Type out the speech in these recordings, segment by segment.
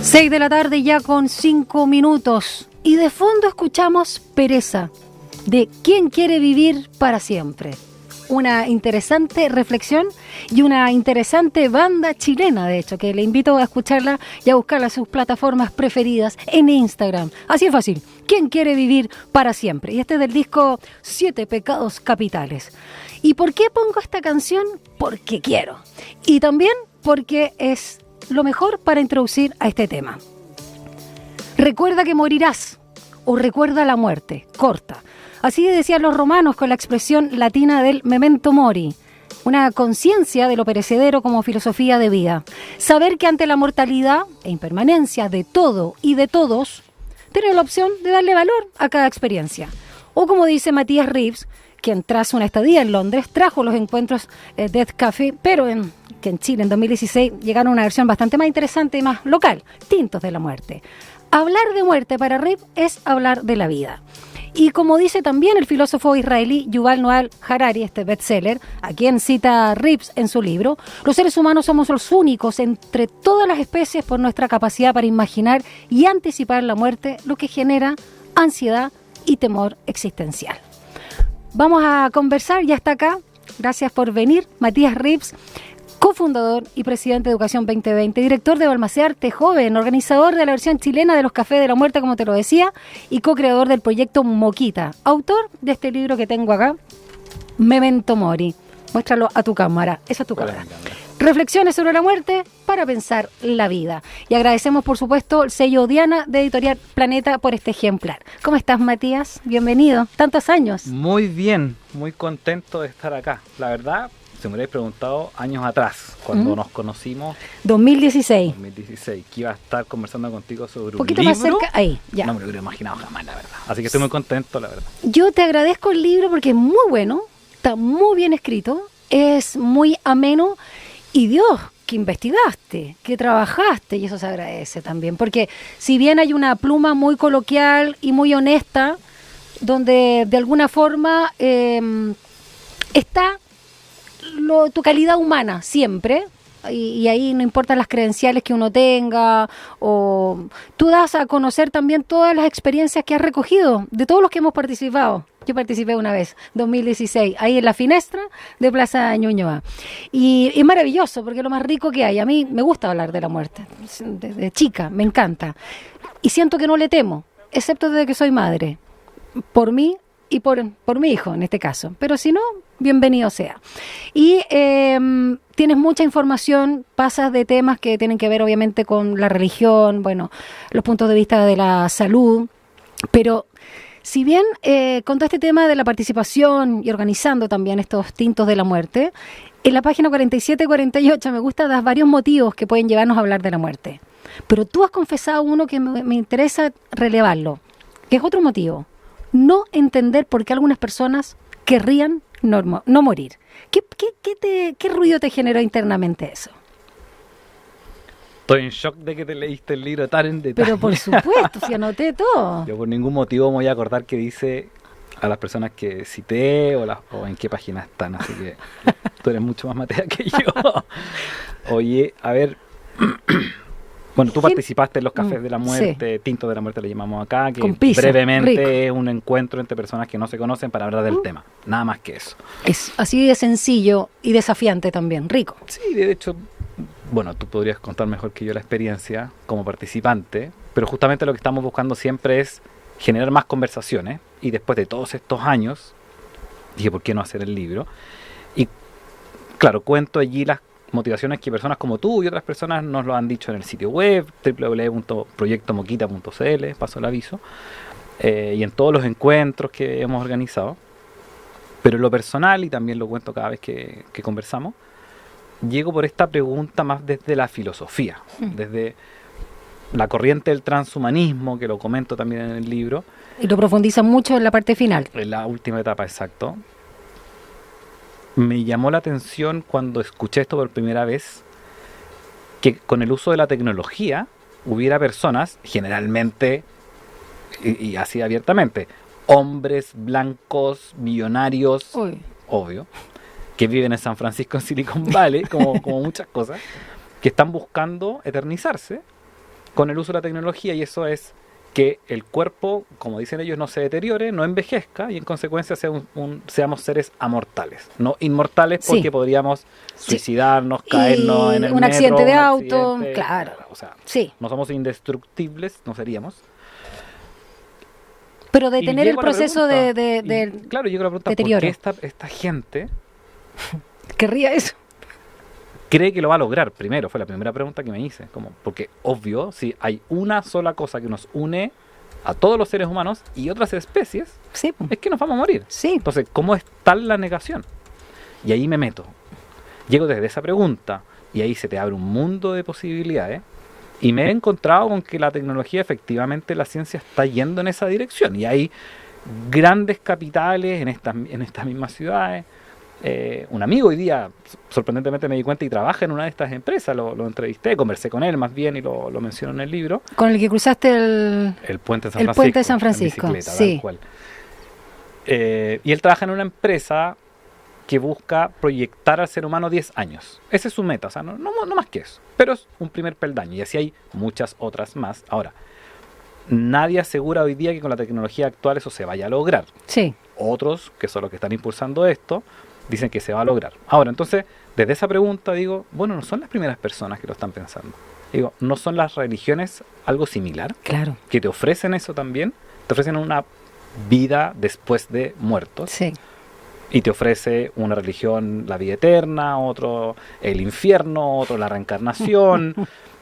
6 de la tarde ya con 5 minutos. Y de fondo escuchamos Pereza, de ¿Quién quiere vivir para siempre? Una interesante reflexión y una interesante banda chilena, de hecho, que le invito a escucharla y a buscarla en sus plataformas preferidas en Instagram. Así es fácil. ¿Quién quiere vivir para siempre? Y este es del disco 7 Pecados Capitales. ¿Y por qué pongo esta canción? Porque quiero. Y también porque es lo mejor para introducir a este tema. Recuerda que morirás, o recuerda la muerte, corta. Así decían los romanos con la expresión latina del memento mori, una conciencia de lo perecedero como filosofía de vida. Saber que ante la mortalidad e impermanencia de todo y de todos, tener la opción de darle valor a cada experiencia. O como dice Matías Reeves, quien tras una estadía en Londres trajo los encuentros Death Café, pero que en Chile en 2016 llegaron a una versión bastante más interesante y más local, Tintos de la Muerte. Hablar de muerte para Reeves es hablar de la vida. Y como dice también el filósofo israelí Yuval Noah Harari, este bestseller, a quien cita Reeves en su libro, los seres humanos somos los únicos entre todas las especies por nuestra capacidad para imaginar y anticipar la muerte, lo que genera ansiedad y temor existencial. Vamos a conversar, ya está acá, gracias por venir, Matías Reeves, cofundador y presidente de Educación 2020, director de Balmacearte Joven, organizador de la versión chilena de los Cafés de la Muerte, como te lo decía, y co-creador del proyecto Moquita, autor de este libro que tengo acá, Memento Mori. Muéstralo a tu cámara, esa es tu cámara. Reflexiones sobre la muerte para pensar la vida. Y agradecemos, por supuesto, el sello Diana de Editorial Planeta por este ejemplar. ¿Cómo estás, Matías? Bienvenido. Tantos años. Muy bien, muy contento de estar acá. La verdad, si me hubierais preguntado años atrás, cuando nos conocimos... 2016, que iba a estar conversando contigo sobre un poquito libro. Más cerca, ahí, ya. No me lo hubiera imaginado jamás, la verdad. Así que estoy muy contento, la verdad. Yo te agradezco el libro porque es muy bueno, está muy bien escrito, es muy ameno y Dios, que investigaste, que trabajaste, y eso se agradece también, porque si bien hay una pluma muy coloquial y muy honesta, donde de alguna forma está tu calidad humana siempre, y ahí no importan las credenciales que uno tenga, o tú das a conocer también todas las experiencias que has recogido de todos los que hemos participado. Yo participé una vez, 2016, ahí en la Finestra de Plaza Ñuñoa. Y es maravilloso, porque es lo más rico que hay. A mí me gusta hablar de la muerte, desde chica, me encanta. Y siento que no le temo, excepto desde que soy madre, por mí y por mi hijo en este caso. Pero si no, bienvenido sea. Y tienes mucha información, pasas de temas que tienen que ver obviamente con la religión, bueno, los puntos de vista de la salud, pero si bien con todo este tema de la participación y organizando también estos Tintos de la Muerte, en la página 47-48 me gusta dar varios motivos que pueden llevarnos a hablar de la muerte. Pero tú has confesado uno que me interesa relevarlo, que es otro motivo. No entender por qué algunas personas querrían no morir. ¿Qué ruido te generó internamente eso? Estoy en shock de que te leíste el libro tan en detalle. Pero por supuesto, si anoté todo. Yo por ningún motivo me voy a acordar qué dice a las personas que cité o en qué página están, así que tú eres mucho más materia que yo. Oye, a ver... Bueno, tú participaste en los Cafés de la Muerte, sí. Tintos de la Muerte le llamamos acá, que brevemente rico. Es un encuentro entre personas que no se conocen para hablar del tema, nada más que eso. Es así de sencillo y desafiante también, rico. Sí, de hecho, bueno, tú podrías contar mejor que yo la experiencia como participante, pero justamente lo que estamos buscando siempre es generar más conversaciones, y después de todos estos años, dije, ¿por qué no hacer el libro? Y claro, cuento allí las motivaciones que personas como tú y otras personas nos lo han dicho en el sitio web www.proyectomoquita.cl, paso el aviso, y en todos los encuentros que hemos organizado. Pero en lo personal, y también lo cuento cada vez que conversamos, llego por esta pregunta más desde la filosofía, desde la corriente del transhumanismo, que lo comento también en el libro. Y lo profundiza mucho en la parte final. En la última etapa, exacto. Me llamó la atención cuando escuché esto por primera vez, que con el uso de la tecnología hubiera personas, generalmente, y así abiertamente, hombres blancos, millonarios, obvio, que viven en San Francisco, en Silicon Valley, como muchas cosas, que están buscando eternizarse con el uso de la tecnología, y eso es que el cuerpo, como dicen ellos, no se deteriore, no envejezca, y en consecuencia seamos seres amortales, no inmortales, porque Sí. podríamos Sí. suicidarnos, Y caernos en el un metro, accidente de un auto, accidente, claro. O sea, Sí. no somos indestructibles, no seríamos. Pero Y detener el llego a la proceso pregunta, de claro, llego a la pregunta, ¿por deterioro. qué esta gente querría eso. cree que lo va a lograr? Primero, fue la primera pregunta que me hice, porque obvio, si hay una sola cosa que nos une a todos los seres humanos y otras especies, Sí, es que nos vamos a morir. sí. Entonces, ¿cómo es tal la negación? Y ahí me meto. Llego desde esa pregunta y ahí se te abre un mundo de posibilidades, y me he encontrado con que la tecnología, efectivamente, la ciencia está yendo en esa dirección, y hay grandes capitales en estas mismas ciudades. Un amigo hoy día, sorprendentemente me di cuenta, y trabaja en una de estas empresas, lo entrevisté, conversé con él más bien, y lo menciono en el libro. Con el que cruzaste El puente de San el Francisco. puente de San Francisco, En bicicleta, sí. tal cual. Y él trabaja en una empresa que busca proyectar al ser humano 10 años. Esa es su meta, o sea, no más que eso. Pero es un primer peldaño, y así hay muchas otras más. Ahora, nadie asegura hoy día que con la tecnología actual eso se vaya a lograr. Sí. Otros, que son los que están impulsando esto, dicen que se va a lograr. Ahora, entonces, desde esa pregunta digo, bueno, no son las primeras personas que lo están pensando. Digo, ¿no son las religiones algo similar? Claro. Que te ofrecen eso también. Te ofrecen una vida después de muertos. Sí. Y te ofrece una religión la vida eterna, otro el infierno, otro la reencarnación,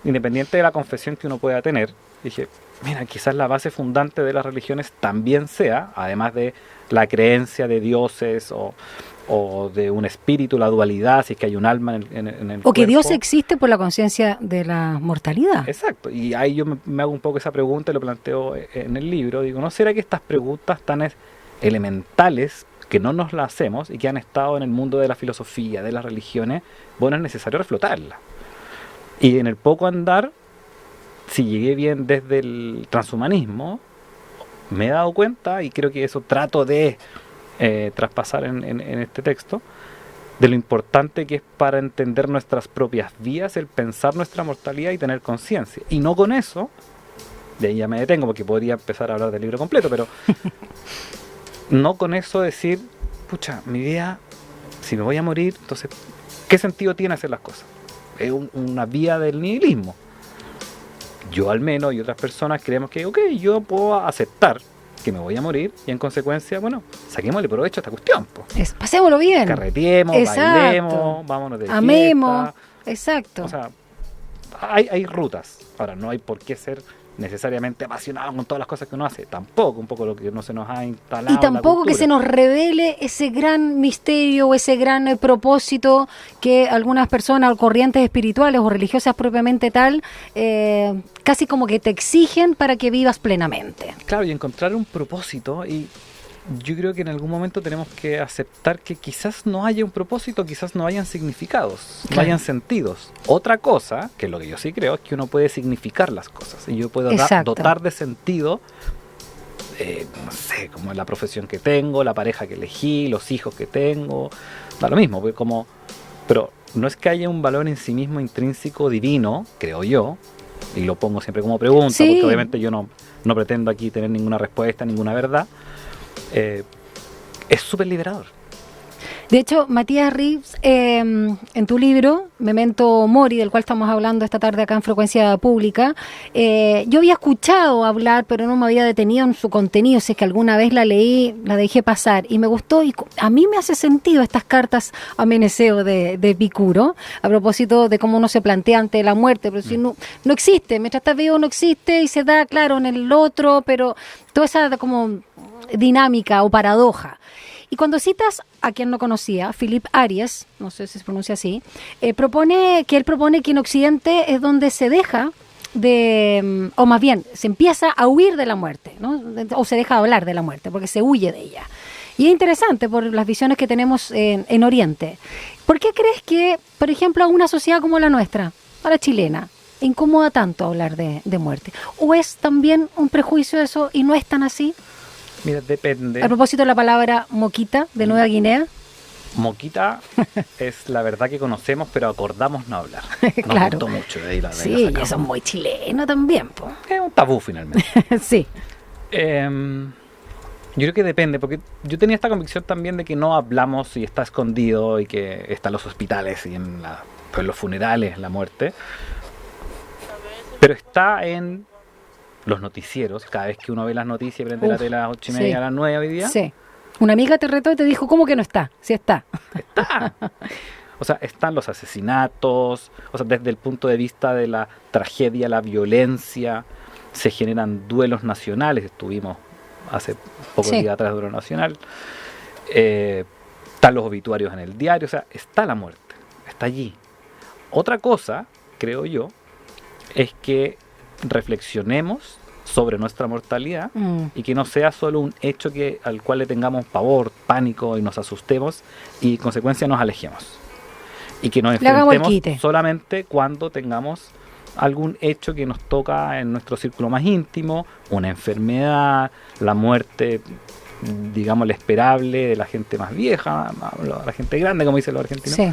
independiente de la confesión que uno pueda tener. Dije, mira, quizás la base fundante de las religiones también sea, además de la creencia de dioses o de un espíritu, la dualidad, si es que hay un alma en el O que cuerpo. Dios existe por la conciencia de la mortalidad. Exacto, y ahí yo me hago un poco esa pregunta y lo planteo en el libro. Digo, ¿no será que estas preguntas tan elementales que no nos las hacemos y que han estado en el mundo de la filosofía, de las religiones, bueno, es necesario reflotarlas? Y en el poco andar, si llegué bien desde el transhumanismo, me he dado cuenta, y creo que eso trato de traspasar en este texto, de lo importante que es para entender nuestras propias vidas el pensar nuestra mortalidad y tener conciencia. Y no con eso, de ahí ya me detengo porque podría empezar a hablar del libro completo, pero no con eso decir, pucha, mi vida, si me voy a morir, entonces, ¿qué sentido tiene hacer las cosas? Es una vía del nihilismo. Yo al menos y otras personas creemos que, ok, yo puedo aceptar que me voy a morir y en consecuencia, bueno, saquémosle provecho a esta cuestión. Po. Pasémoslo bien. Carreteemos, Exacto. bailemos, vámonos de Amemos. fiesta. Exacto. O sea, hay rutas. Ahora, no hay por qué ser necesariamente apasionado con todas las cosas que uno hace. Tampoco, un poco lo que no se nos ha instalado. Y tampoco que se nos revele ese gran misterio o ese gran propósito que algunas personas o corrientes espirituales o religiosas propiamente tal, casi como que te exigen para que vivas plenamente. Claro, y encontrar un propósito, y yo creo que en algún momento tenemos que aceptar que quizás no haya un propósito, quizás no hayan significados, no hayan sentidos. Otra cosa, que es lo que yo sí creo, es que uno puede significar las cosas, y yo puedo dotar de sentido, no sé, como la profesión que tengo, la pareja que elegí, los hijos que tengo, da lo mismo, pues pero no es que haya un valor en sí mismo intrínseco divino, creo yo, y lo pongo siempre como pregunta, porque obviamente yo no pretendo aquí tener ninguna respuesta, ninguna verdad. Es súper liberador. De hecho, Matías Reeves, en tu libro, Memento Mori, del cual estamos hablando esta tarde acá en Frecuencia Pública, yo había escuchado hablar, pero no me había detenido en su contenido. Si es que alguna vez la leí, la dejé pasar y me gustó. Y a mí me hace sentido estas cartas a Meneceo de Epicuro, a propósito de cómo uno se plantea ante la muerte. Pero si no existe, mientras estás vivo no existe y se da, claro, en el otro, pero toda esa como dinámica o paradoja. Y cuando citas a quien no conocía, Philippe Ariès, no sé si se pronuncia así, él propone que en Occidente es donde se deja o más bien, se empieza a huir de la muerte, ¿no? O se deja hablar de la muerte, porque se huye de ella. Y es interesante por las visiones que tenemos en Oriente. ¿Por qué crees que, por ejemplo, a una sociedad como la nuestra, a la chilena, incomoda tanto hablar de muerte? ¿O es también un prejuicio eso y no es tan así? Mira, depende. A propósito de la palabra moquita de Nueva Guinea. Moquita es la verdad que conocemos, pero acordamos no hablar. Nos Claro. gustó mucho de ahí la Sí, la y sacamos. eso es muy chileno también, po. Es un tabú finalmente. Sí. Yo creo que depende, porque yo tenía esta convicción también de que no hablamos y está escondido y que está en los hospitales y en los funerales, la muerte. Pero está en los noticieros. Cada vez que uno ve las noticias, prende la Uf, tele a las 8:30 sí. a las 9 hoy día. Sí. Una amiga te retó y te dijo, ¿cómo que no está? Sí está. Está. O sea, están los asesinatos, o sea, desde el punto de vista de la tragedia, la violencia, se generan duelos nacionales. Estuvimos hace pocos Sí. días atrás de duelo nacional. Están los obituarios en el diario, o sea, está la muerte, está allí. Otra cosa, creo yo, es que reflexionemos sobre nuestra mortalidad y que no sea solo un hecho al cual le tengamos pavor, pánico y nos asustemos y en consecuencia nos alejemos. Y que nos Le hagamos el enfrentemos quite. solamente cuando tengamos algún hecho que nos toca en nuestro círculo más íntimo, una enfermedad, la muerte, digamos, la esperable de la gente más vieja, la gente grande, como dicen los argentinos. Sí.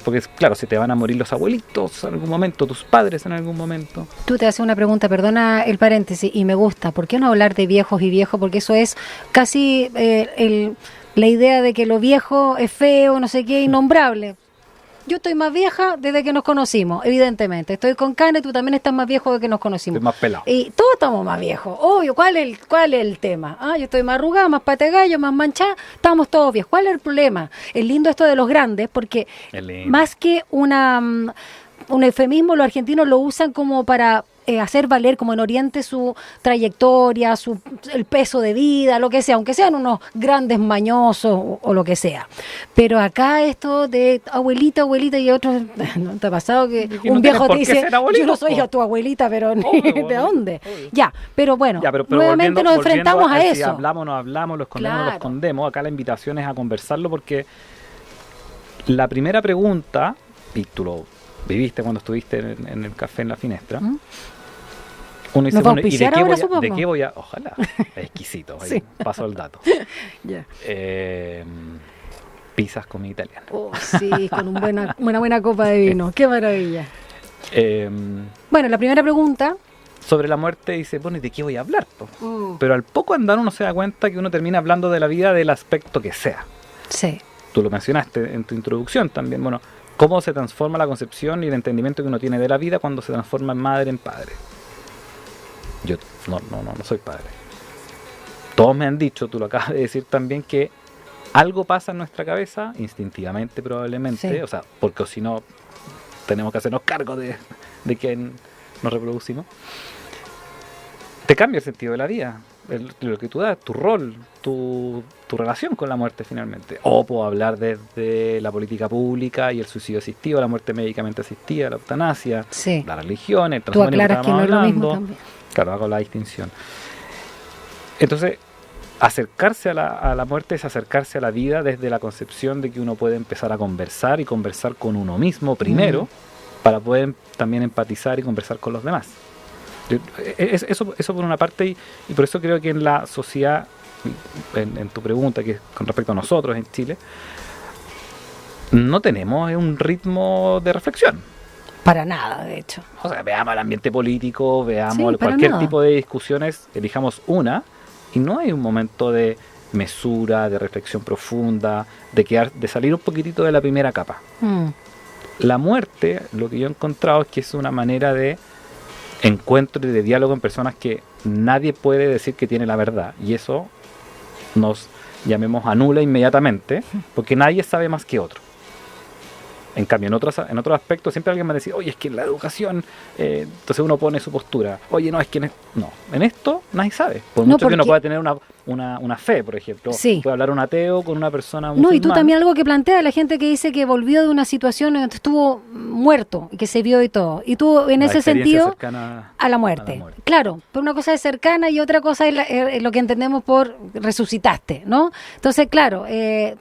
Porque, claro, se te van a morir los abuelitos en algún momento, tus padres en algún momento. Tú te haces una pregunta, perdona el paréntesis, y me gusta. ¿Por qué no hablar de viejos y viejos? Porque eso es casi la idea de que lo viejo es feo, no sé qué, innombrable. Yo estoy más vieja desde que nos conocimos, evidentemente. Estoy con Cane, tú también estás más viejo desde que nos conocimos. Estoy más pelado. Y todos estamos más viejos. Obvio, ¿cuál es el tema? Yo estoy más arrugada, más pate de gallo, más manchada. Estamos todos viejos. ¿Cuál es el problema? Es lindo esto de los grandes, porque Es lindo. más que un eufemismo, los argentinos lo usan como para hacer valer, como en Oriente, su trayectoria, el peso de vida, lo que sea, aunque sean unos grandes mañosos o lo que sea. Pero acá esto de abuelita, abuelita y otros, ¿no te ha pasado que Y un no viejo tienes por te qué dice, ser abuelito, yo no soy po"? a tu abuelita, pero Obvio, ¿de obvio, dónde? obvio. Ya, pero bueno, Ya, pero nuevamente nos enfrentamos a Si eso. hablamos, no hablamos, lo escondemos, no lo Claro. escondemos. Acá la invitación es a conversarlo porque la primera pregunta, y tú lo viviste cuando estuviste en el café en la Finestra, ¿Mm? uno dice, ¿Nos va a bueno, ¿y auspiciar de qué, ahora, voy a, supongo? de qué voy a...? Ojalá, es exquisito, ahí Sí. paso el dato. Ya. Pizzas comida italiana. Oh, sí, con una buena copa de vino. Qué maravilla. Eh, Bueno, la primera pregunta. sobre la muerte dice, bueno, ¿y de qué voy a hablar? Po? Pero al poco andar uno se da cuenta que uno termina hablando de la vida del aspecto que sea. Sí. Tú lo mencionaste en tu introducción también, bueno, cómo se transforma la concepción y el entendimiento que uno tiene de la vida cuando se transforma en madre en padre. Yo no soy padre. Todos me han dicho, tú lo acabas de decir también, que algo pasa en nuestra cabeza, instintivamente probablemente, Sí. o sea, porque si no tenemos que hacernos cargo de que nos reproducimos. Te cambia el sentido de la vida, lo que tú das, tu rol, tu relación con la muerte finalmente. O puedo hablar desde la política pública y el suicidio asistido, la muerte médicamente asistida, la eutanasia, Sí. la religión, el Tú transhumanismo aclaras que no es lo mismo también. Claro, hago la distinción. Entonces, acercarse a la muerte es acercarse a la vida desde la concepción de que uno puede empezar a conversar y conversar con uno mismo primero, para poder también empatizar y conversar con los demás. Eso por una parte, y por eso creo que en la sociedad, en tu pregunta, que es con respecto a nosotros en Chile, no tenemos un ritmo de reflexión. Para nada, de hecho. O sea, veamos el ambiente político, veamos Sí, para cualquier nada. tipo de discusiones, elijamos una, y no hay un momento de mesura, de reflexión profunda, de salir un poquitito de la primera capa. La muerte, lo que yo he encontrado es que es una manera de encuentro y de diálogo en personas que nadie puede decir que tiene la verdad, y eso nos, llamemos, anula inmediatamente, porque nadie sabe más que otro. En cambio, en otros aspectos siempre alguien va a decir, oye, es que en la educación, entonces uno pone su postura. Oye, no, es que no, en esto nadie sabe. Por No, mucho que uno porque- pueda tener una fe, por ejemplo. Sí. Puede hablar un ateo con una persona No, y tú musulmana. también algo que plantea la gente que dice que volvió de una situación en donde estuvo muerto y que se vio y todo. Y tú, en La ese experiencia sentido, cercana a la muerte. a la muerte. Claro, pero una cosa es cercana y otra cosa es lo que entendemos por resucitaste, ¿no? Entonces, claro,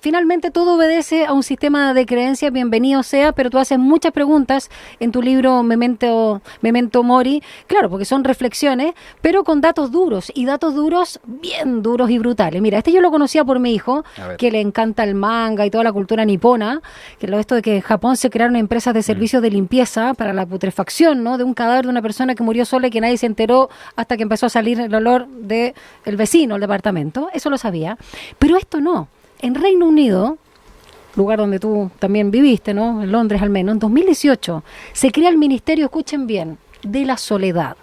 finalmente todo obedece a un sistema de creencias, bienvenido sea, pero tú haces muchas preguntas en tu libro Memento Mori, claro, porque son reflexiones, pero con datos duros, y datos duros, bien duros, duros y brutales. Mira, este yo lo conocía por mi hijo, que le encanta el manga y toda la cultura nipona, que lo esto de que en Japón se crearon empresas de servicios de limpieza para la putrefacción, ¿no? De un cadáver de una persona que murió sola y que nadie se enteró hasta que empezó a salir el olor del vecino, el departamento. Eso lo sabía. Pero esto no. En Reino Unido, lugar donde tú también viviste, ¿no? En Londres al menos, en 2018 se crea el Ministerio, escuchen bien, de la Soledad.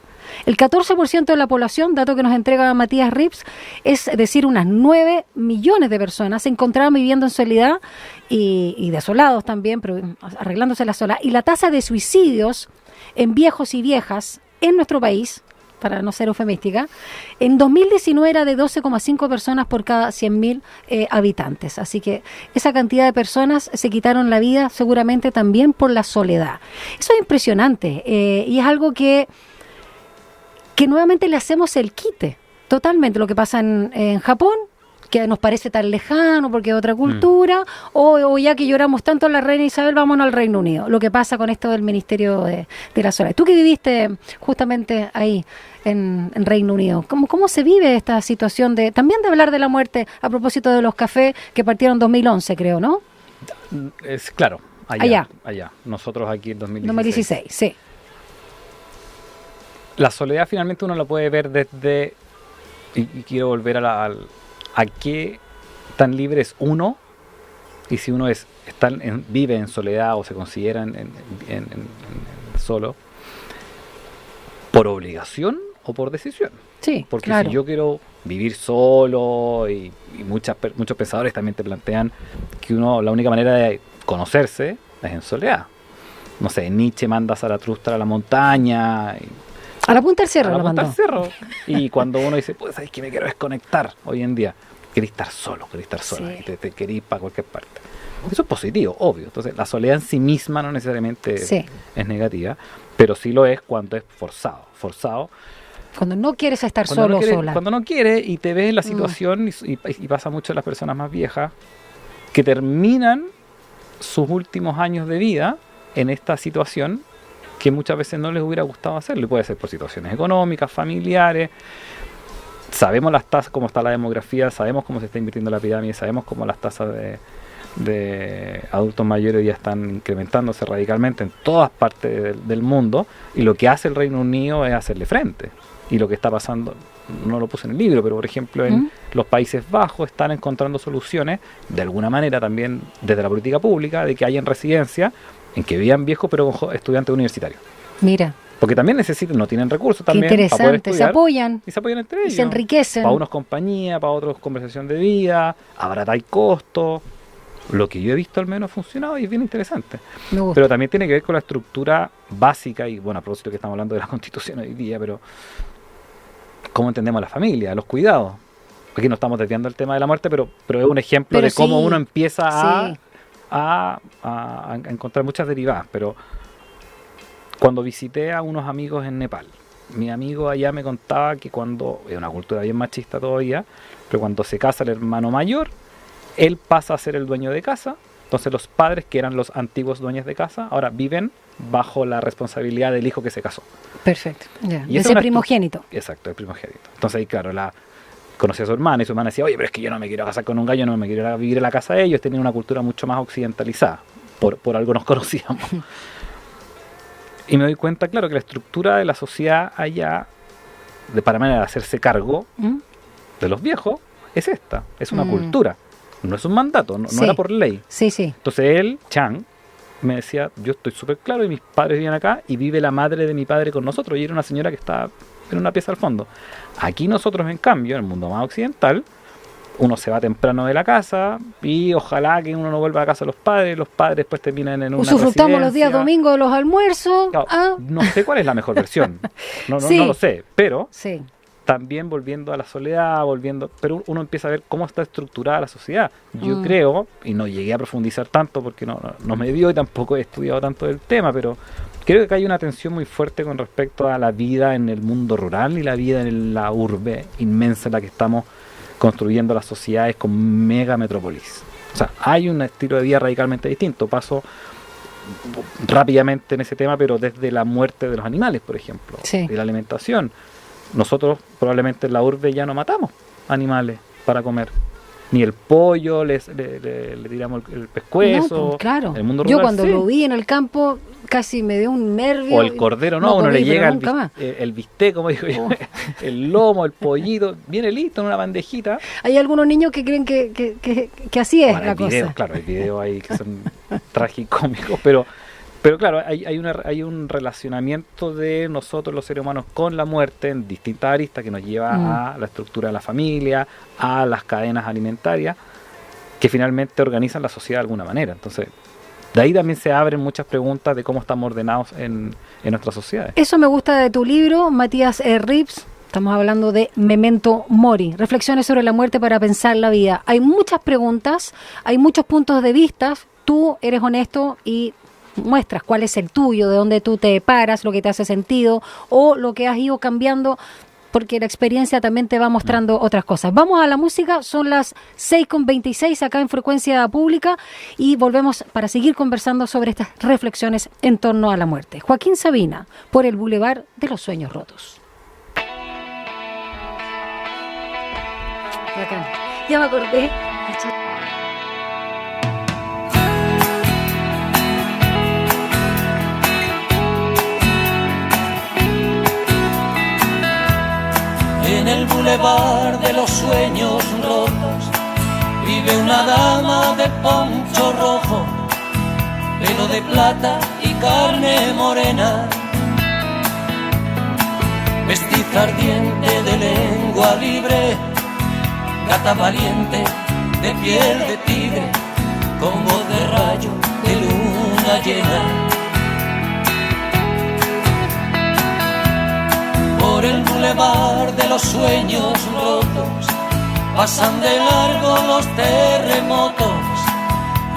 El 14% de la población, dato que nos entrega Matías Rips, es decir, unas 9 millones de personas se encontraban viviendo en soledad y desolados también, pero arreglándose la sola. Y la tasa de suicidios en viejos y viejas en nuestro país, para no ser eufemística, en 2019 era de 12,5 personas por cada 100.000 habitantes. Así que esa cantidad de personas se quitaron la vida seguramente también por la soledad. Eso es impresionante y es algo que nuevamente le hacemos el quite, totalmente. Lo que pasa en Japón, que nos parece tan lejano porque es otra cultura, o ya que lloramos tanto a la reina Isabel, vámonos al Reino Unido. Lo que pasa con esto del Ministerio de la Soledad. Tú que viviste justamente ahí en Reino Unido, ¿cómo se vive esta situación también de hablar de la muerte a propósito de los cafés que partieron en 2011, creo, ¿no? Es claro, allá. Nosotros aquí en 2016. Sí. La soledad finalmente uno la puede ver desde, y quiero volver a qué tan libre es uno, y si uno vive en soledad o se considera solo, por obligación o por decisión. Sí, porque claro. Si yo quiero vivir solo, y muchos pensadores también te plantean que la única manera de conocerse es en soledad. No sé, Nietzsche manda a Zaratustra a la montaña, a la punta del cerro. Y cuando uno dice, pues sabes que me quiero desconectar hoy en día, querés estar sola, sí. y te querés ir para cualquier parte. Eso es positivo, obvio. Entonces la soledad en sí misma no necesariamente es negativa, pero sí lo es cuando es forzado. Cuando no quieres estar solo o sola. Cuando no quieres y te ves en la situación, y pasa mucho en las personas más viejas, que terminan sus últimos años de vida en esta situación que muchas veces no les hubiera gustado hacerlo, y puede ser por situaciones económicas, familiares. Sabemos las tasas, cómo está la demografía, sabemos cómo se está invirtiendo la pirámide, sabemos cómo las tasas de adultos mayores ya están incrementándose radicalmente en todas partes del mundo, y lo que hace el Reino Unido es hacerle frente. Y lo que está pasando, no lo puse en el libro, pero por ejemplo en los Países Bajos están encontrando soluciones, de alguna manera también desde la política pública, de que hayan residencias en que vivan viejos pero con estudiantes universitarios. Mira. Porque también no tienen recursos también. Qué interesante, para poder estudiar, se apoyan. Y se apoyan entre ellos. Se enriquecen. Para unos compañía, para otros conversación de vida, abaratar costos. Lo que yo he visto al menos ha funcionado y es bien interesante. Me gusta. Pero también tiene que ver con la estructura básica, y bueno, a propósito que estamos hablando de la Constitución hoy día, pero cómo entendemos la familia, los cuidados. Aquí no estamos desviando el tema de la muerte, pero es un ejemplo de cómo uno empieza a encontrar muchas derivadas. Pero cuando visité a unos amigos en Nepal, mi amigo allá me contaba que cuando, es una cultura bien machista todavía, pero cuando se casa el hermano mayor, él pasa a ser el dueño de casa. Entonces los padres, que eran los antiguos dueños de casa, ahora viven bajo la responsabilidad del hijo que se casó. Perfecto. Ya. Y ese primogénito. Exacto, el primogénito. Entonces ahí, claro, conocí a su hermana, y su hermana decía, oye, pero es que yo no me quiero casar con un gallo, no me quiero ir a vivir en la casa de ellos. Tenían una cultura mucho más occidentalizada. Por algo nos conocíamos. Y me doy cuenta, claro, que la estructura de la sociedad allá, para manera de hacerse cargo de los viejos, es esta. Es una cultura. No es un mandato, no era por ley. Sí. Entonces él, Chang, me decía, yo estoy súper claro, y mis padres viven acá, y vive la madre de mi padre con nosotros, y era una señora que está en una pieza al fondo. Aquí nosotros, en cambio, en el mundo más occidental, uno se va temprano de la casa, y ojalá que uno no vuelva a casa de los padres después terminan en una usufructamos los días domingos de los almuerzos. Claro, no sé cuál es la mejor versión, no lo sé, pero también volviendo a la soledad, pero uno empieza a ver cómo está estructurada la sociedad. Yo creo, y no llegué a profundizar tanto porque no me dio, y tampoco he estudiado tanto del tema, pero creo que acá hay una tensión muy fuerte con respecto a la vida en el mundo rural y la vida en la urbe inmensa en la que estamos construyendo las sociedades con mega metrópolis. O sea, hay un estilo de vida radicalmente distinto. Paso rápidamente en ese tema, pero desde la muerte de los animales, por ejemplo, y la alimentación. Nosotros probablemente en la urbe ya no matamos, animales para comer. Ni el pollo, le tiramos el pescuezo. No, pues, claro. El mundo rural, yo cuando sí. lo vi en el campo casi me dio un nervio. O el cordero, no, uno comí, le llega el bistec, como digo yo, el lomo, el pollito, viene listo en una bandejita. Hay algunos niños que creen que así es la cosa. Claro, hay videos ahí que son tragicómicos, pero claro, hay un relacionamiento de nosotros los seres humanos con la muerte en distintas aristas que nos lleva a la estructura de la familia, a las cadenas alimentarias, que finalmente organizan la sociedad de alguna manera. Entonces, de ahí también se abren muchas preguntas de cómo estamos ordenados en nuestras sociedades. Eso me gusta de tu libro, Matías Rips. Estamos hablando de Memento Mori, reflexiones sobre la muerte para pensar la vida. Hay muchas preguntas, hay muchos puntos de vista. Tú eres honesto y muestras cuál es el tuyo, de dónde tú te paras, lo que te hace sentido o lo que has ido cambiando, porque la experiencia también te va mostrando otras cosas. Vamos a la música, son las 6:26 acá en Frecuencia Pública y volvemos para seguir conversando sobre estas reflexiones en torno a la muerte. Joaquín Sabina, por el Boulevard de los Sueños Rotos. Bacán. Ya me acordé. En el bulevar de los sueños rotos vive una dama de poncho rojo, pelo de plata y carne morena, mestiza ardiente de lengua libre, gata valiente de piel de tigre, con voz de rayo de luna llena. Por el bulevar de los sueños rotos pasan de largo los terremotos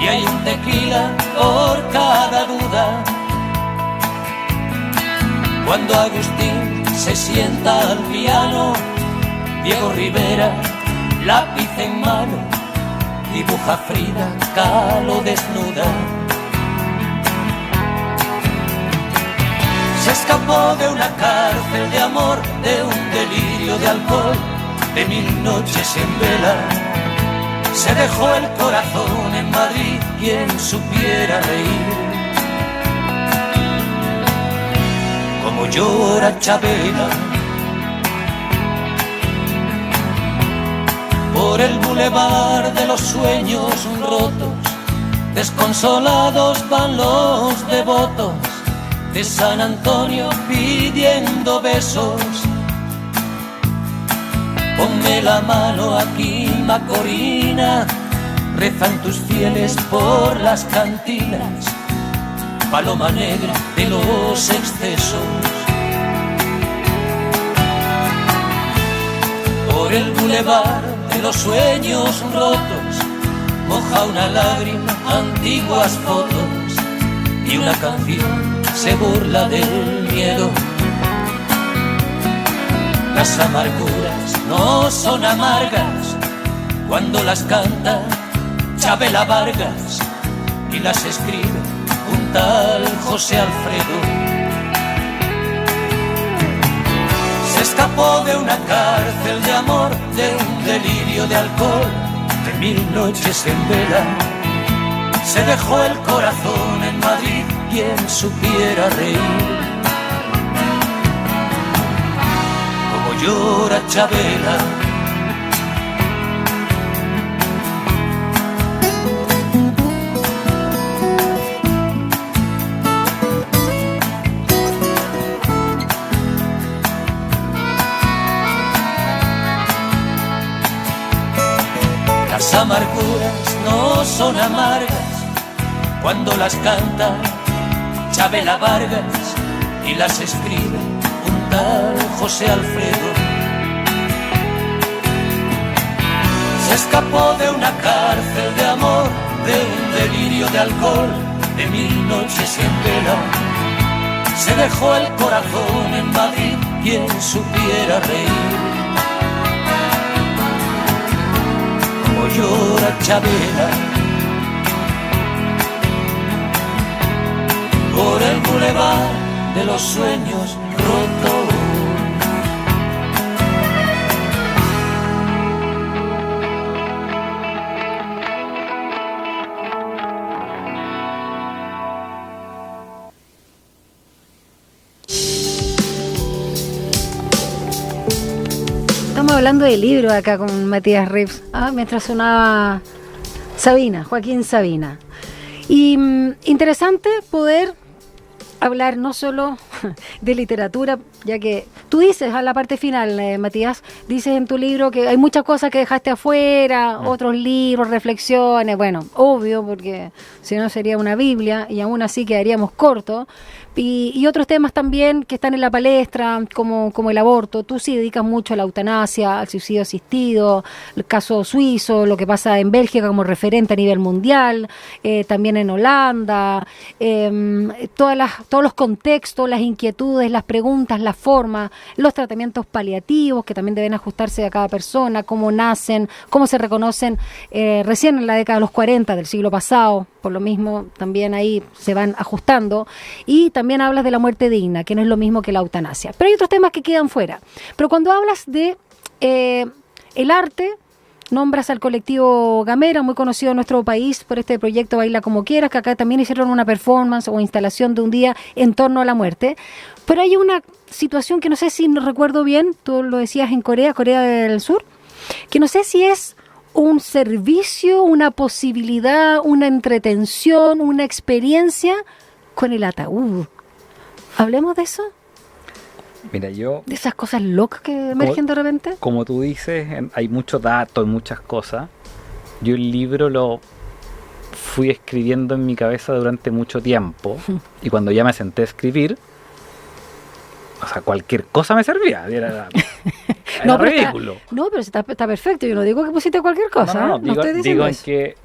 y hay un tequila por cada duda. Cuando Agustín se sienta al piano, Diego Rivera, lápiz en mano, dibuja Frida Kahlo desnuda. Se escapó de una cárcel de amor, de un delirio de alcohol, de 1000 noches en vela. Se dejó el corazón en Madrid, quien supiera reír. Como llora Chabela. Por el bulevar de los sueños rotos, desconsolados van los devotos de San Antonio pidiendo besos. Ponme la mano aquí, Macorina, rezan tus fieles por las cantinas, paloma negra de los excesos. Por el bulevar de los sueños rotos moja una lágrima antiguas fotos y una canción se burla del miedo. Las amarguras no son amargas cuando las canta Chabela Vargas y las escribe un tal José Alfredo. Se escapó de una cárcel de amor, de un delirio de alcohol, de 1000 noches en vela. Se dejó el corazón en Madrid, quien supiera reír. Como llora Chabela. Las amarguras no son amargas cuando las canta Chabela Vargas y las escribe un tal José Alfredo. Se escapó de una cárcel de amor, de un delirio de alcohol, de 1000 noches en vela. Se dejó el corazón en Madrid, quien supiera reír. Como llora Chabela. Por el bulevar de los sueños rotos. Estamos hablando de libros acá con Matías Rips, mientras sonaba Joaquín Sabina. Y interesante poder hablar no solo de literatura, ya que tú dices a la parte final, Matías, dices en tu libro que hay muchas cosas que dejaste afuera, otros libros, reflexiones, bueno, obvio, porque si no sería una Biblia y aún así quedaríamos cortos. Y otros temas también que están en la palestra, como el aborto. Tú sí dedicas mucho a la eutanasia, al suicidio asistido, el caso suizo, lo que pasa en Bélgica como referente a nivel mundial, también en Holanda, todos los contextos, las inquietudes, las preguntas, la forma, los tratamientos paliativos que también deben ajustarse a cada persona, cómo nacen, cómo se reconocen recién en la década de los 40 del siglo pasado. Por lo mismo, también ahí se van ajustando. Y también hablas de la muerte digna, que no es lo mismo que la eutanasia. Pero hay otros temas que quedan fuera. Pero cuando hablas de el arte, nombras al colectivo Gamera, muy conocido en nuestro país por este proyecto Baila Como Quieras, que acá también hicieron una performance o instalación de un día en torno a la muerte. Pero hay una situación que no sé si no recuerdo bien, tú lo decías en Corea del Sur, que no sé si es un servicio, una posibilidad, una entretención, una experiencia con el ataúd. ¿Hablemos de eso? Mira, yo... De esas cosas locas que emergen de repente. Como tú dices, hay muchos datos, muchas cosas. Yo el libro lo fui escribiendo en mi cabeza durante mucho tiempo. Y cuando ya me senté a escribir, o sea, cualquier cosa me servía. Era ridículo. Pero está perfecto. Yo no digo que pusiste cualquier cosa. No estoy diciendo digo eso. En que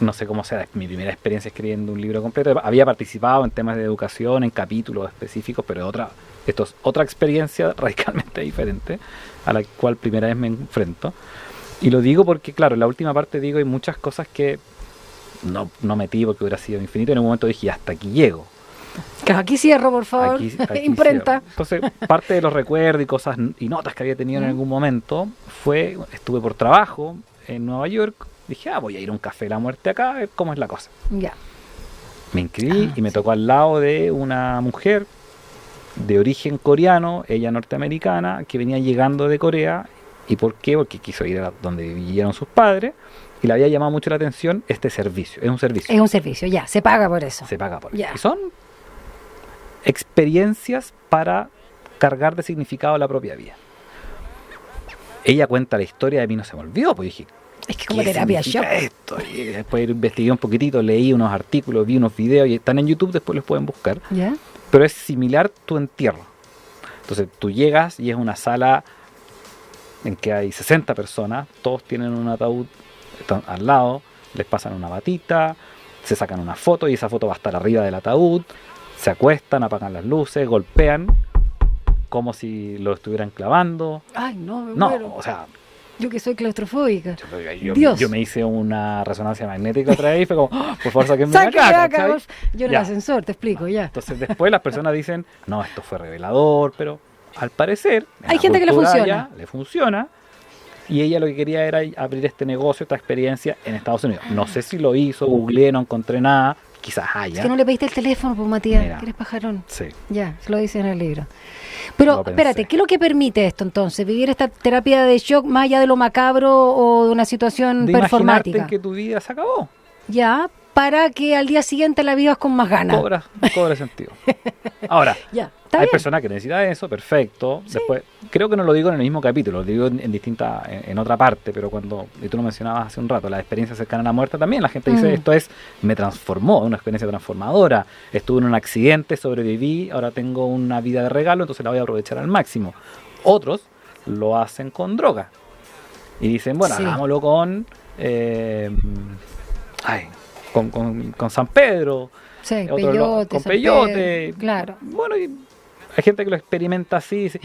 no sé cómo sea mi primera experiencia escribiendo un libro completo. Había participado en temas de educación, en capítulos específicos, pero esto es otra experiencia radicalmente diferente a la cual primera vez me enfrento. Y lo digo porque, claro, en la última parte digo hay muchas cosas que no metí porque hubiera sido infinito. En un momento dije, hasta aquí llego. Aquí cierro, por favor. Aquí Imprenta. Cierro. Entonces, parte de los recuerdos y cosas y notas que había tenido en algún momento estuve por trabajo en Nueva York. Dije, voy a ir a un café de la muerte acá, a ver cómo es la cosa. Ya. Me inscribí y me tocó al lado de una mujer de origen coreano, ella norteamericana, que venía llegando de Corea. ¿Y por qué? Porque quiso ir a donde vivieron sus padres y le había llamado mucho la atención este servicio. Es un servicio. Es un servicio, ya. Se paga por eso. Se paga por eso. Ya. Y son experiencias para cargar de significado la propia vida. Ella cuenta la historia, de mí no se me olvidó, pues dije, es que como terapia shock. Esto? Y después investigué un poquitito, leí unos artículos, vi unos videos y están en YouTube, después los pueden buscar. ¿Ya? Pero es similar tu entierro. Entonces tú llegas y es una sala en que hay 60 personas, todos tienen un ataúd, están al lado, les pasan una batita, se sacan una foto y esa foto va a estar arriba del ataúd, se acuestan, apagan las luces, golpean como si lo estuvieran clavando. Ay, no, me No, muero. o sea... Yo que soy claustrofóbica. Yo me hice una resonancia magnética otra vez y fue como, por favor, sáquenme de acá, ¿cachai? Yo en el ascensor, te explico, ya. Entonces después las personas dicen, no, esto fue revelador, pero al parecer hay gente que le funciona. Le funciona. Y ella lo que quería era abrir este negocio, esta experiencia en Estados Unidos. No sé si lo hizo, googleé, no encontré nada. Quizás haya. Es que no le pediste el teléfono, pues, Matías. Mira, que eres pajarón. Sí. Ya, se lo dice en el libro. Pero, espérate, ¿qué es lo que permite esto entonces? ¿Vivir esta terapia de shock más allá de lo macabro o de una situación de performática? Imaginarte que tu vida se acabó. Ya, para que al día siguiente la vivas con más ganas. Cobra sentido. Ahora, ya, hay personas que necesitan eso, perfecto. Sí. Después, creo que no lo digo en el mismo capítulo, lo digo en otra parte, pero y tú lo mencionabas hace un rato, la experiencia cercana a la muerte también, la gente dice, me transformó, una experiencia transformadora, estuve en un accidente, sobreviví, ahora tengo una vida de regalo, entonces la voy a aprovechar al máximo. Otros lo hacen con droga y dicen, bueno, hagámoslo con San Pedro, sí, con peyote, claro. Bueno, y hay gente que lo experimenta así y dice,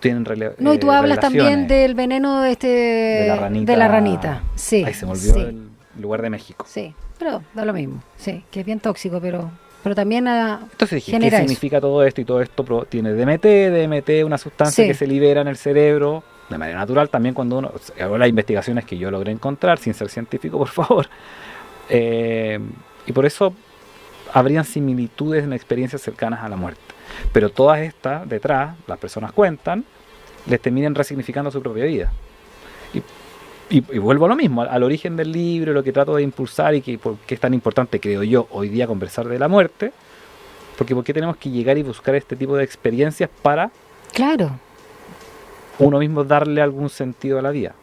tienen no, y tú hablas también del veneno de la ranita. Sí. Ahí se me olvidó el lugar de México. Sí, pero da lo mismo. Sí, que es bien tóxico, pero también entonces dije, ¿qué significa todo esto? Y todo esto tiene DMT, una sustancia que se libera en el cerebro de manera natural. También cuando uno hago las investigaciones que yo logré encontrar, sin ser científico, por favor. Y por eso habrían similitudes en experiencias cercanas a la muerte. Pero todas estas detrás, las personas cuentan les terminen resignificando su propia vida. Y vuelvo a lo mismo, al origen del libro, lo que trato de impulsar y por qué es tan importante, creo yo, hoy día conversar de la muerte, porque ¿por qué tenemos que llegar y buscar este tipo de experiencias para Claro. uno mismo darle algún sentido a la vida?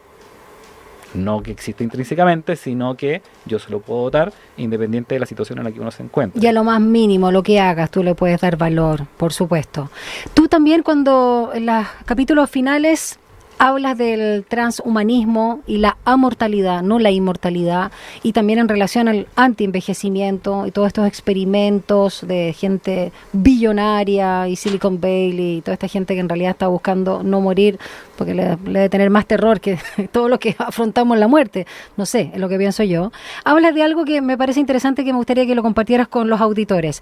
No que existe intrínsecamente, sino que yo se lo puedo dar independiente de la situación en la que uno se encuentra. Y a lo más mínimo, lo que hagas, tú le puedes dar valor, por supuesto. Tú también cuando en los capítulos finales hablas del transhumanismo y la amortalidad, no la inmortalidad, y también en relación al antienvejecimiento y todos estos experimentos de gente billonaria y Silicon Valley y toda esta gente que en realidad está buscando no morir porque le debe tener más terror que todo lo que afrontamos la muerte. No sé, es lo que pienso yo. Hablas de algo que me parece interesante que me gustaría que lo compartieras con los auditores.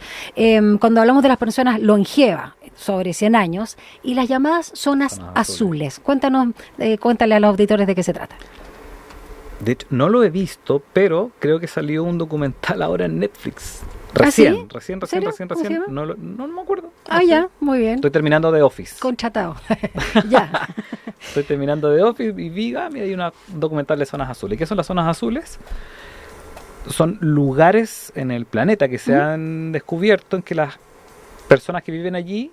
Cuando hablamos de las personas longevas, sobre 100 años, y las llamadas zonas azules. Cuéntanos, cuéntale a los auditores de qué se trata. De hecho, no lo he visto, pero creo que salió un documental ahora en Netflix. Recién. No me acuerdo. Ya, muy bien. Estoy terminando The Office. Conchatado. Ya. Estoy terminando The Office y mira, hay un documental de zonas azules. ¿Qué son las zonas azules? Son lugares en el planeta que se han descubierto en que las personas que viven allí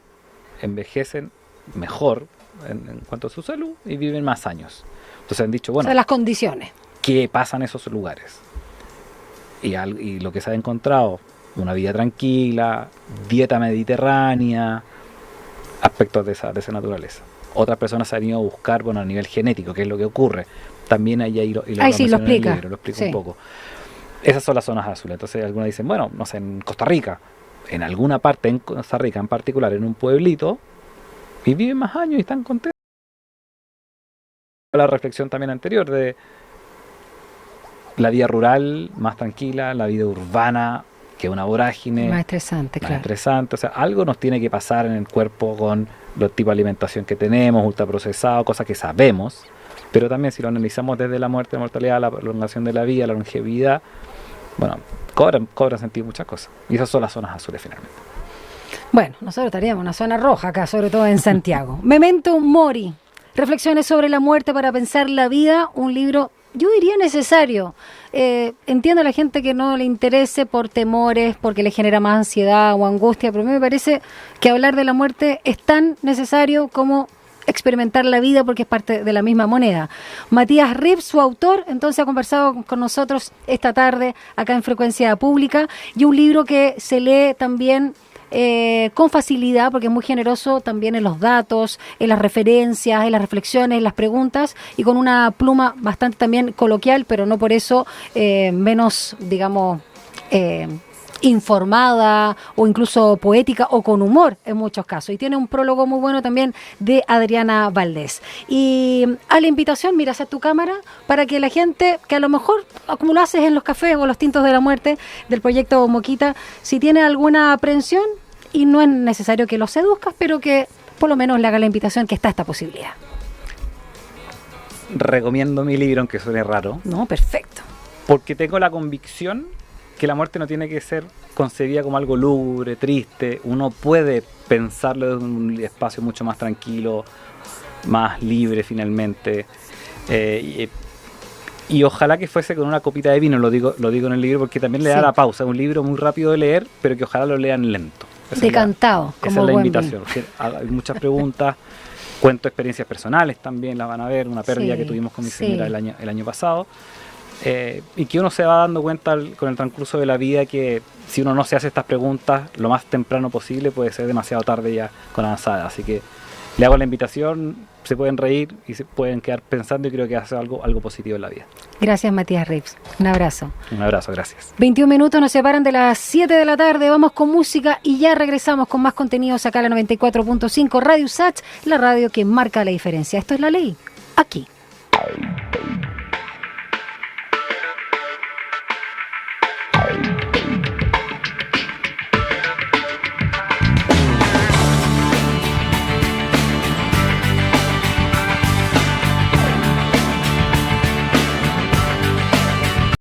envejecen mejor en cuanto a su salud y viven más años. Entonces han dicho, bueno, o sea, las condiciones. ¿Qué pasa en esos lugares? Y lo que se ha encontrado, una vida tranquila, dieta mediterránea, aspectos de esa naturaleza. Otras personas se han ido a buscar, a nivel genético, qué es lo que ocurre. También ahí lo sí, lo explica. Lo explica un poco. Esas son las zonas azules. Entonces algunos dicen, bueno, no sé, en Costa Rica, en alguna parte en Costa Rica, en particular en un pueblito, y viven más años y están contentos. La reflexión también anterior de la vida rural más tranquila, la vida urbana que es una vorágine más estresante, más claro. estresante. O sea, algo nos tiene que pasar en el cuerpo con los tipos de alimentación que tenemos, ultraprocesado, cosas que sabemos, pero también si lo analizamos desde la muerte, la mortalidad, la prolongación de la vida, la longevidad, bueno, cobran sentido muchas cosas. Y esas son las zonas azules finalmente. Bueno, nosotros estaríamos en una zona roja acá, sobre todo en Santiago. Memento Mori, reflexiones sobre la muerte para pensar la vida, un libro, yo diría necesario. Entiendo a la gente que no le interese por temores, porque le genera más ansiedad o angustia, pero a mí me parece que hablar de la muerte es tan necesario como experimentar la vida, porque es parte de la misma moneda. Matías Rips, su autor, entonces ha conversado con nosotros esta tarde acá en Frecuencia Pública, y un libro que se lee también con facilidad, porque es muy generoso también en los datos, en las referencias, en las reflexiones, en las preguntas, y con una pluma bastante también coloquial, pero no por eso menos, digamos, informada o incluso poética o con humor en muchos casos. Y tiene un prólogo muy bueno también de Adriana Valdés. Y a la invitación, mira hacia tu cámara para que la gente, que a lo mejor, como lo haces en los cafés o los tintos de la muerte del proyecto Moquita, si tiene alguna aprensión, y no es necesario que lo seduzcas, pero que por lo menos le haga la invitación que está esta posibilidad. Recomiendo mi libro, aunque suene raro. No, perfecto. Porque tengo la convicción que la muerte no tiene que ser concebida como algo lúgubre, triste. Uno puede pensarlo desde un espacio mucho más tranquilo, más libre finalmente. Y ojalá que fuese con una copita de vino, lo digo en el libro, porque también le da la pausa. Es un libro muy rápido de leer, pero que ojalá lo lean lento. Decantado, esa es la invitación. Hay muchas preguntas, cuento experiencias personales también, las van a ver, una pérdida que tuvimos con mi señora el año pasado. Y que uno se va dando cuenta con el transcurso de la vida que si uno no se hace estas preguntas lo más temprano posible, puede ser demasiado tarde ya con avanzada. Así que le hago la invitación, se pueden reír y se pueden quedar pensando, y creo que hace algo positivo en la vida. Gracias, Matías Rips. Un abrazo. Un abrazo, gracias. 21 minutos nos separan de las 7 de la tarde. Vamos con música y ya regresamos con más contenidos acá a la 94.5 Radio Sach, la radio que marca la diferencia. Esto es La Ley, aquí.